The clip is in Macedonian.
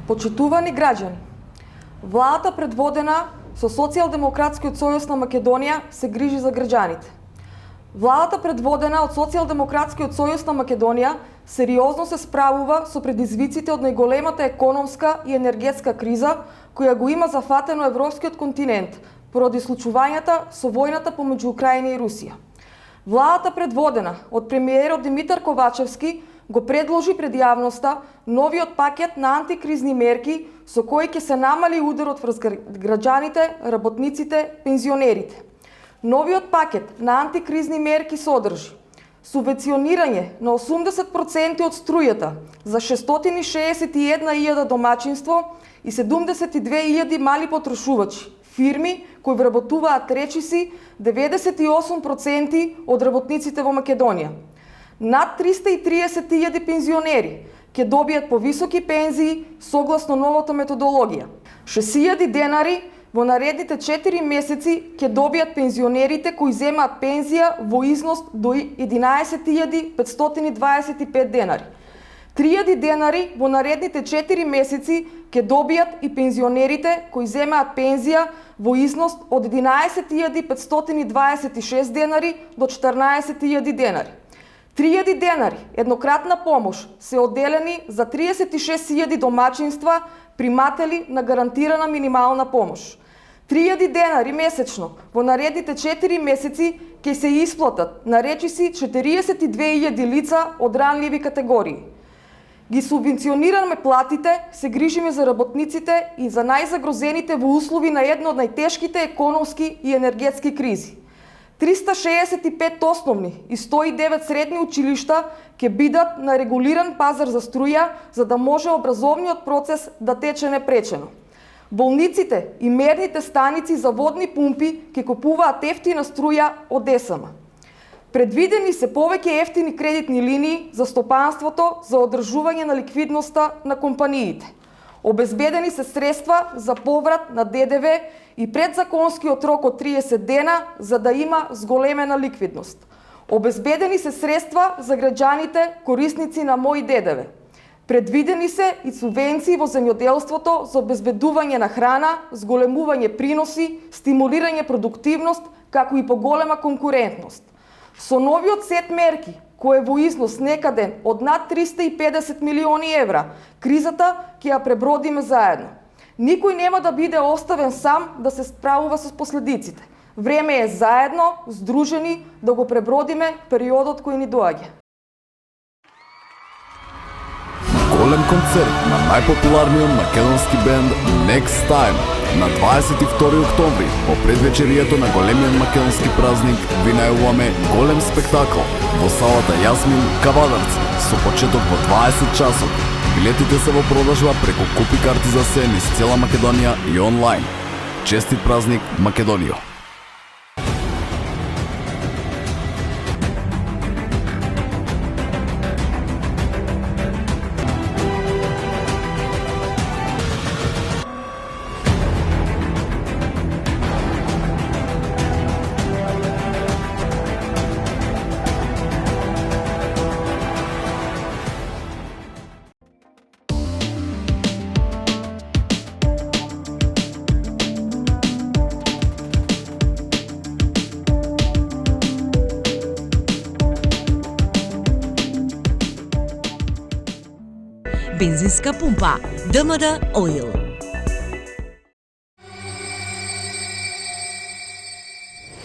Почитувани граѓани, владата предводена со Социјалдемократскиот сојуз на Македонија се грижи за граѓаните. Владата предводена од Социјалдемократскиот сојуз на Македонија сериозно се справува со предизвиците од најголемата економска и енергетска криза која го има зафатено европскиот континент поради случувањата со војната помеѓу Украина и Русија. Владата предводена од премиерот Димитар Ковачевски го предложи пред јавноста новиот пакет на антикризни мерки со кои ќе се намали ударот врз граѓаните, работниците, пензионерите. Новиот пакет на антикризни мерки содржи субвенционирање на 80% од струјата за 661.000 домаќинство и 72.000 мали потрошувачи, фирми кои вработуваат речиси 98% од работниците во Македонија. Над 330.000 пензионери ќе добијат повисоки пензии согласно новата методологија. 6.000 денари во наредните 4 месеци ќе добијат пензионерите кои земаат пензија во износ до 11.525 денари. 3.000 денари во наредните 4 месеци ќе добијат и пензионерите кои земаат пензија во износ од 11.526 денари до 14.000 денари. 3.000 денари еднократна помош се одделени за 36.000 домаќинства приматели на гарантирана минимална помош. 3.000 денари месечно во наредните 4 месеци ќе се исплатат на речиси 42.000 лица од ранливи категории. Ги субвенционираме платите, се грижиме за работниците и за најзагрозените во услови на едно од најтешките економски и енергетски кризи. 365 основни и 109 средни училишта ќе бидат на регулиран пазар за струја, за да може образовниот процес да тече непречено. Болниците и мерните станици за водни пумпи ќе купуваат ефтина струја од ЕСМ. Предвидени се повеќе ефтини кредитни линии за стопанството за одржување на ликвидноста на компаниите. Обезбедени се средства за поврат на ДДВ и предзаконскиот рок од 30 дена за да има зголемена ликвидност. Обезбедени се средства за граѓаните корисници на Мој ДДВ. Предвидени се и субвенции во земјоделството за обезбедување на храна, зголемување приноси, стимулирање продуктивност, како и поголема конкурентност. Со новиот сет мерки, кој е во износ некаде од над 350 милиони евра, кризата ќе ја пребродиме заедно. Никој нема да биде оставен сам да се справува со последиците. Време е заедно, здружени, да го пребродиме периодот кој ни доаѓа. Голем концерт на најпопуларниот македонски бенд Next Time на 22 октомври по предвечерието на големиот македонски празник ви најавуваме голем спектакл во салата Јасмин Кавадарци со почеток во 20 часот. Билетите се во продажба преку купи карти за се низ цела Македонија и онлайн. Честит празник, Македонијо! Бензинска пумпа ДМД Оил.